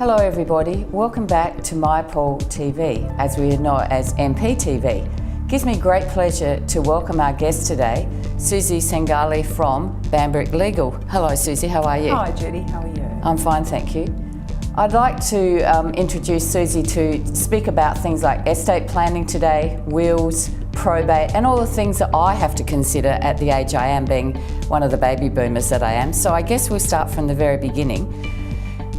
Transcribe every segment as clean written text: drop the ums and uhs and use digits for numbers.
Hello everybody, welcome back to Meier Paul TV, as we know it as MP TV. Gives me great pleasure to welcome our guest today, Susie Sengali from Bambrick Legal. Hello Susie, how are you? Hi Judy, how are you? I'm fine, thank you. I'd like to introduce Susie to speak about things like estate planning today, wills, probate, and all the things that I have to consider at the age I am, being one of the baby boomers that I am. So I guess we'll start from the very beginning.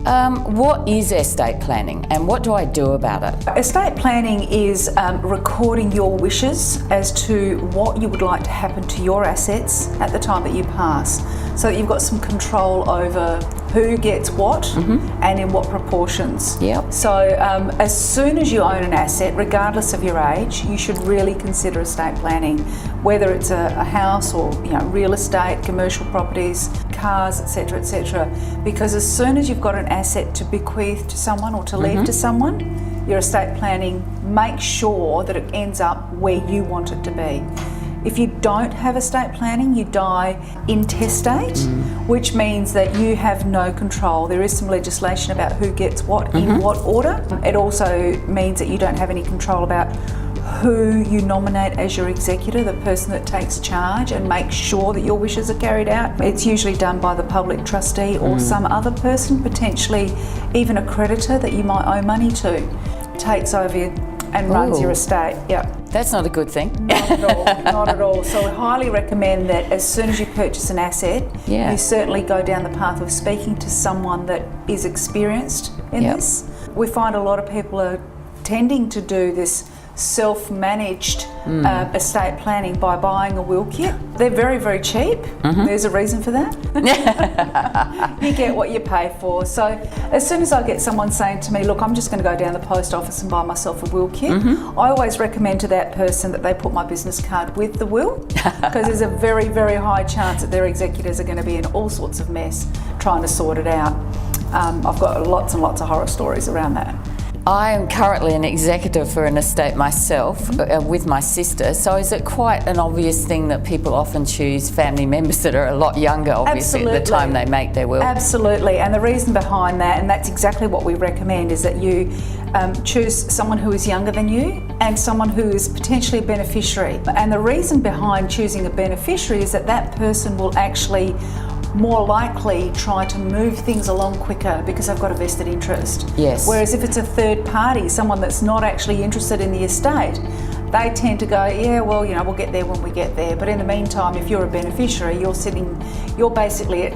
What is estate planning and what do I do about it? Estate planning is recording your wishes as to what you would like to happen to your assets at the time that you pass, so that you've got some control over who gets what and in what proportions. Yep. So as soon as you own an asset, regardless of your age, you should really consider estate planning, whether it's a house or real estate, commercial properties, cars, etc., etc. Because as soon as you've got an asset to bequeath to someone or to leave to someone, your estate planning makes sure that it ends up where you want it to be. If you don't have estate planning, you die intestate, which means that you have no control. There is some legislation about who gets what in what order. It also means that you don't have any control about who you nominate as your executor, the person that takes charge and makes sure that your wishes are carried out. It's usually done by the public trustee or some other person, potentially even a creditor that you might owe money to, takes over and runs your estate. Yep. That's not a good thing. Not at all, not at all. So I highly recommend that as soon as you purchase an asset, you certainly go down the path of speaking to someone that is experienced in this. We find a lot of people are tending to do this self-managed estate planning by buying a will kit. They're very, very cheap. There's a reason for that. You get what you pay for. So as soon as I get someone saying to me, look, I'm just going to go down the post office and buy myself a will kit, I always recommend to that person that they put my business card with the will, because there's a very, very high chance that their executors are going to be in all sorts of mess trying to sort it out. I've got lots and lots of horror stories around that. I am currently an executor for an estate myself with my sister, so is it quite an obvious thing that people often choose family members that are a lot younger, obviously, at the time they make their will? Absolutely, and the reason behind that, and that's exactly what we recommend, is that you choose someone who is younger than you and someone who is potentially a beneficiary. And the reason behind choosing a beneficiary is that that person will actually more likely try to move things along quicker because they've got a vested interest. Yes. Whereas if it's a third party, someone that's not actually interested in the estate, they tend to go, yeah, well, we'll get there when we get there. But in the meantime, if you're a beneficiary, you're basically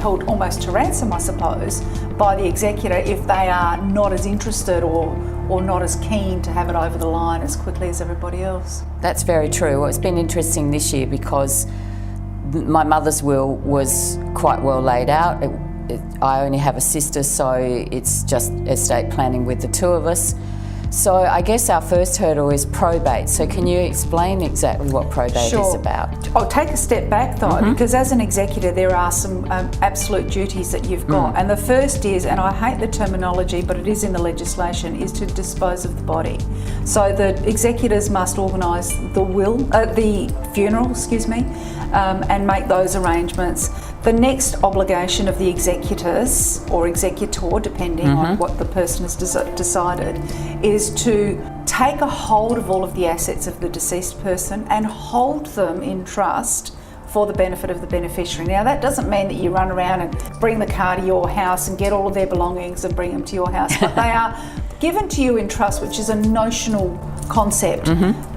held almost to ransom, I suppose, by the executor if they are not as interested or not as keen to have it over the line as quickly as everybody else. That's very true. Well, it's been interesting this year because my mother's will was quite well laid out. I only have a sister, so it's just estate planning with the two of us. So I guess our first hurdle is probate. So can you explain exactly what probate is about? I'll take a step back though, because as an executor there are some absolute duties that you've got. And the first is, and I hate the terminology, but it is in the legislation, is to dispose of the body. So the executors must organise the funeral, and make those arrangements. The next obligation of the executors or executor, depending on what the person has decided, is to take a hold of all of the assets of the deceased person and hold them in trust for the benefit of the beneficiary. Now that doesn't mean that you run around and bring the car to your house and get all of their belongings and bring them to your house, but they are given to you in trust, which is a notional concept.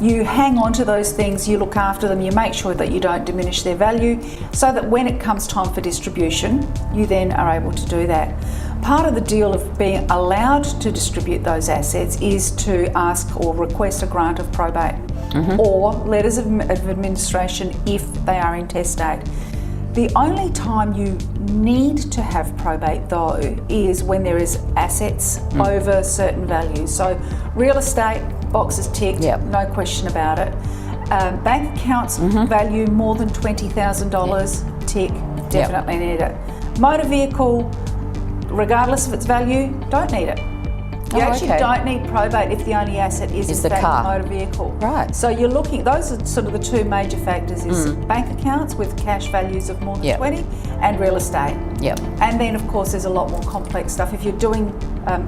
You hang on to those things, you look after them, you make sure that you don't diminish their value, so that when it comes time for distribution, you then are able to do that. Part of the deal of being allowed to distribute those assets is to ask or request a grant of probate or letters of administration if they are intestate. The only time you need to have probate though is when there is assets over certain values. So real estate, boxes ticked, no question about it. Bank accounts value more than $20,000, tick, definitely need it. Motor vehicle, regardless of its value, don't need it. You actually okay. don't need probate if the only asset is in the fact car. a motor vehicle. Right. So you're looking, those are sort of the two major factors, is bank accounts with cash values of more than Yep. 20 and real estate. Yep. And then of course there's a lot more complex stuff. If you're doing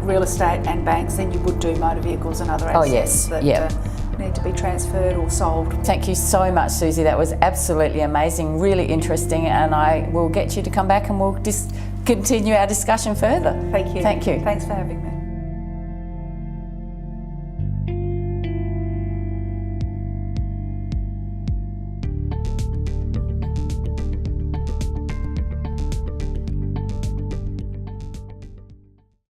real estate and banks, then you would do motor vehicles and other assets yes. that Yep. need to be transferred or sold. Thank you so much, Susie. That was absolutely amazing, really interesting, and I will get you to come back and we'll just continue our discussion further. Thank you. Thank you. Thanks for having me.